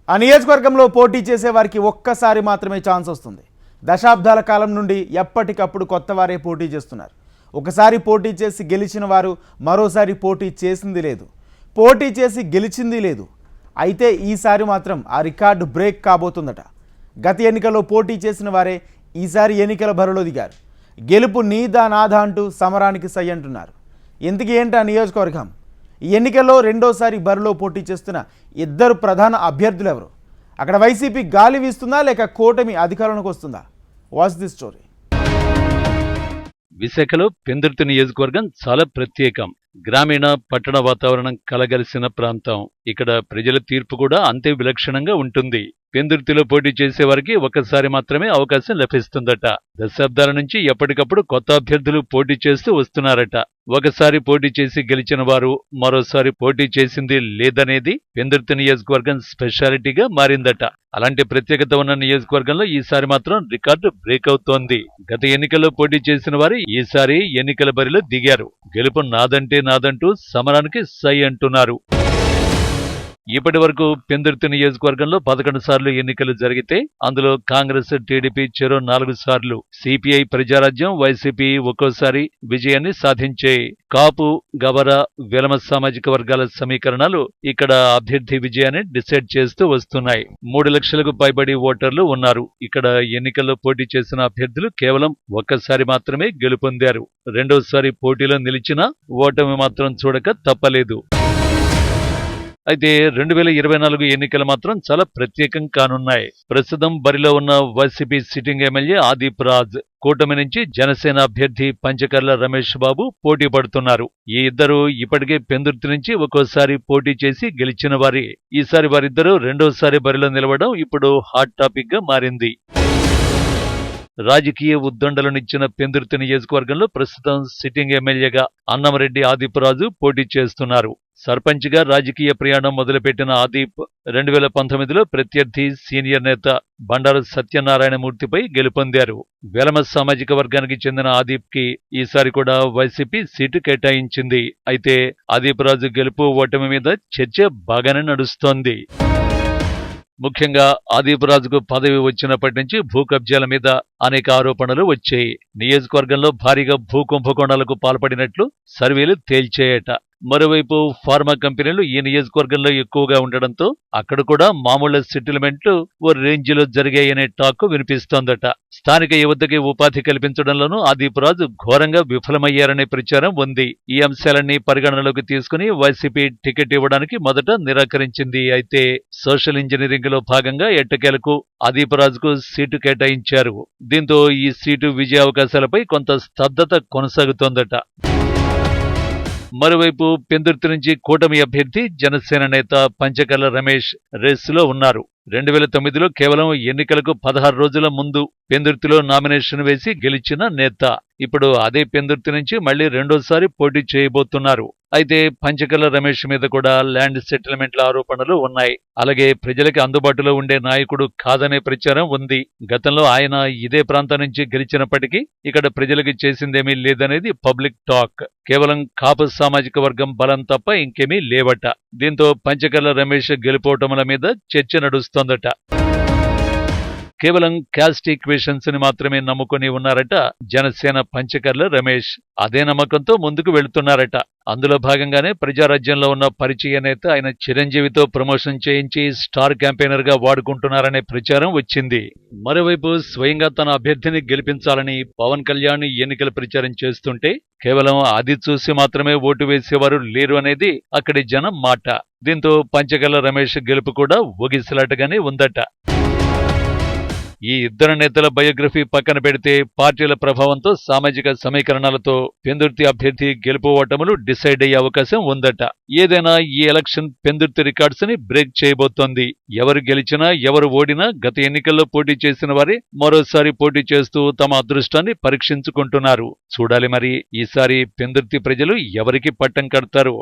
ఆ నియోజకవర్గంలో పోటీ చేసే వారికి ఒక్కసారి మాత్రమే ఛాన్స్ వస్తుంది. దశాబ్దాల కాలం నుండి ఎప్పటికప్పుడు కొత్త వారే పోటీ చేస్తున్నారు. ఒకసారి పోటీ చేసి గెలిచిన వారు మరోసారి పోటీ చేసింది లేదు, పోటీ చేసి గెలిచింది లేదు. అయితే ఈసారి మాత్రం ఆ రికార్డు బ్రేక్ కాబోతుందట. గత ఎన్నికల్లో పోటీ చేసిన వారే ఈసారి ఎన్నికల బరిలో దిగారు. గెలుపు నీదా నాదా అంటూ సమరానికి సై అంటున్నారు. ఎందుకు ఏంటి ఆ నియోజకవర్గం? ఈ ఎన్నికల్లో రెండోసారి బరిలో పోటీ చేస్తున్న ఇద్దరు ప్రధాన అభ్యర్థులు ఎవరు? అక్కడ వైసీపీ గాలి వీస్తుందా లేక కూటమి అధికారంలోకి వస్తుందా? Watch the story. విశాఖలో పెందుర్తి నియోజకవర్గం చాలా ప్రత్యేకం. గ్రామీణ పట్టణ వాతావరణం కలగలిసిన ప్రాంతం. ఇక్కడ ప్రజల తీర్పు కూడా అంతే విలక్షణంగా ఉంటుంది. పెందుర్తిలో పోటీ చేసేవారికి ఒక్కసారి మాత్రమే అవకాశం లభిస్తుందట. దశాబ్దాల నుంచి ఎప్పటికప్పుడు కొత్త అభ్యర్థులు పోటీ చేస్తూ వస్తున్నారట. ఒకసారి పోటీ చేసి గెలిచిన వారు మరోసారి పోటీ చేసింది లేదనేది పెందుర్తి నియోజకవర్గం స్పెషాలిటీగా మారిందట. అలాంటి ప్రత్యేకత ఉన్న నియోజకవర్గంలో ఈసారి మాత్రం రికార్డు బ్రేక్ అవుతోంది. గత ఎన్నికల్లో పోటీ చేసిన వారు ఈసారి ఎన్నికల బరిలో దిగారు. గెలుపు నాదంటే నాదంటూ సమరానికి సై అంటున్నారు. ఇప్పటి వరకు పెందుర్తి నియోజకవర్గంలో 11 సార్లు ఎన్నికలు జరిగితే అందులో కాంగ్రెస్, టీడీపీ చెరో 4 సార్లు, సిపిఐ, ప్రజారాజ్యం, వైసీపీ ఒక్కోసారి విజయాన్ని సాధించాయి. కాపు, గవర, వెలమ సామాజిక వర్గాల సమీకరణాలు ఇక్కడ అభ్యర్థి విజయాన్ని డిసైడ్ చేస్తూ వస్తున్నాయి. 3 లక్షలకు పైబడి ఓటర్లు ఉన్నారు. ఇక్కడ ఎన్నికల్లో పోటీ చేసిన అభ్యర్థులు కేవలం ఒక్కసారి మాత్రమే గెలుపొందారు. రెండోసారి పోటీలో నిలిచినా ఓటమి మాత్రం చూడక తప్పలేదు. అయితే 2024 ఎన్నికలు మాత్రం చాలా ప్రత్యేకం కానున్నాయి. ప్రస్తుతం బరిలో ఉన్న YCP sitting MLA Adip Raj, కూటమి నుంచి జనసేన అభ్యర్థి పంచకర్ల రమేష్ బాబు పోటీ పడుతున్నారు. ఈ ఇద్దరు ఇప్పటికే పెందుర్తి నుంచి ఒక్కోసారి పోటీ చేసి గెలిచిన వారి. ఈసారి వారిద్దరూ రెండోసారి బరిలో నిలవడం ఇప్పుడు హాట్ టాపిక్ గా మారింది. రాజకీయ ఉద్దండలనిచ్చిన పెందుర్తి నియోజకవర్గంలో ప్రస్తుతం సిట్టింగ్ ఎమ్మెల్యేగా అన్నమరెడ్డి ఆదిప్ రాజు పోటీ చేస్తున్నారు. సర్పంచ్గా రాజకీయ ప్రయాణం మొదలుపెట్టిన ఆదిప్ 2019లో ప్రత్యర్థి సీనియర్ నేత బండారు సత్యనారాయణమూర్తిపై గెలుపొందారు. వెలమ సామాజిక వర్గానికి చెందిన ఆదిప్ కి ఈసారి కూడా వైసీపీ సీటు కేటాయించింది. అయితే ఆదిప్ రాజు గెలుపు ఓటమి మీద చర్చ బాగానే నడుస్తోంది. ముఖ్యంగా ఆదిప్ రాజుకు పదవి వచ్చినప్పటి నుంచి భూ కబ్జాల మీద అనేక ఆరోపణలు వచ్చాయి. నియోజకవర్గంలో భారీగా భూ కుంభకోణాలకు పాల్పడినట్లు సర్వేలు తేల్చాయట. మరోవైపు ఫార్మా కంపెనీలు ఈ నియోజకవర్గంలో ఎక్కువగా ఉండడంతో అక్కడ కూడా మామూలు సెటిల్మెంట్లు ఓ రేంజ్లో జరిగాయనే టాక్ వినిపిస్తోందట. స్థానిక యువతకి ఉపాధి కల్పించడంలోనూ ఆదిప్ రాజు ఘోరంగా విఫలమయ్యారనే ప్రచారం ఉంది. ఈ అంశాలన్నీ పరిగణనలోకి తీసుకుని వైసీపీ టికెట్ ఇవ్వడానికి మొదట నిరాకరించింది. అయితే సోషల్ ఇంజనీరింగ్ లో భాగంగా ఎట్టకేలకు ఆదిప్ రాజుకు సీటు కేటాయించారు. దీంతో ఈ సీటు విజయావకాశాలపై కొంత స్తబ్దత కొనసాగుతోందట. మరోవైపు పెందుర్తి నుంచి కూటమి అభ్యర్థి జనసేన నేత పంచకర్ల రమేష్ రేసులో ఉన్నారు. 2009లో కేవలం ఎన్నికలకు 16 రోజుల ముందు పెందుర్తిలో నామినేషన్ వేసి గెలిచిన నేత ఇప్పుడు అదే పెందుర్తి నుంచి మళ్లీ రెండోసారి పోటీ చేయబోతున్నారు. అయితే పంచకర్ల రమేష్ మీద కూడా ల్యాండ్ సెటిల్మెంట్ల ఆరోపణలు ఉన్నాయి. అలాగే ప్రజలకు అందుబాటులో ఉండే నాయకుడు కాదనే ప్రచారం ఉంది. గతంలో ఆయన ఇదే ప్రాంతం నుంచి గెలిచినప్పటికీ ఇక్కడ ప్రజలకు చేసిందేమీ లేదనేది పబ్లిక్ టాక్. కేవలం కాపు సామాజిక వర్గం బలం తప్ప ఇంకేమీ లేవట. దీంతో పంచకర్ల రమేష్ గెలుపోవటముల మీద చర్చ నడుస్తోందట. కేవలం క్యాస్ట్ ఈక్వేషన్స్ ని మాత్రమే నమ్ముకుని ఉన్నారట జనసేన పంచకర్ల రమేష్. అదే నమ్మకంతో ముందుకు వెళుతున్నారట. అందులో భాగంగానే ప్రజారాజ్యంలో ఉన్న పరిచయ నేత ఆయన చిరంజీవితో ప్రమోషన్ చేయించి స్టార్ క్యాంపెయినర్ గా వాడుకుంటున్నారనే ప్రచారం వచ్చింది. మరోవైపు స్వయంగా తన అభ్యర్థిని గెలిపించాలని పవన్ కళ్యాణ్ ఎన్నికల ప్రచారం చేస్తుంటే కేవలం అది చూసి మాత్రమే ఓటు వేసేవారు లేరు అనేది అక్కడి జనం మాట. దీంతో పంచకర్ల రమేష్ గెలుపు కూడా ఊగిసలాటగానే ఉందట. ఈ ఇద్దరు నేతల బయోగ్రఫీ పక్కన పెడితే పార్టీల ప్రభావంతో సామాజిక సమీకరణాలతో పెందుర్తి అభ్యర్థి గెలుపు ఓటములు డిసైడ్ అయ్యే అవకాశం ఉందట. ఏదైనా ఈ ఎలక్షన్ పెందుర్తి రికార్డ్స్ ని బ్రేక్ చేయబోతోంది. ఎవరు గెలిచినా ఎవరు ఓడినా గత ఎన్నికల్లో పోటీ చేసిన వారే మరోసారి పోటీ చేస్తూ తమ అదృష్టాన్ని పరీక్షించుకుంటున్నారు. చూడాలి మరి ఈసారి పెందుర్తి ప్రజలు ఎవరికి పట్టం కడతారు.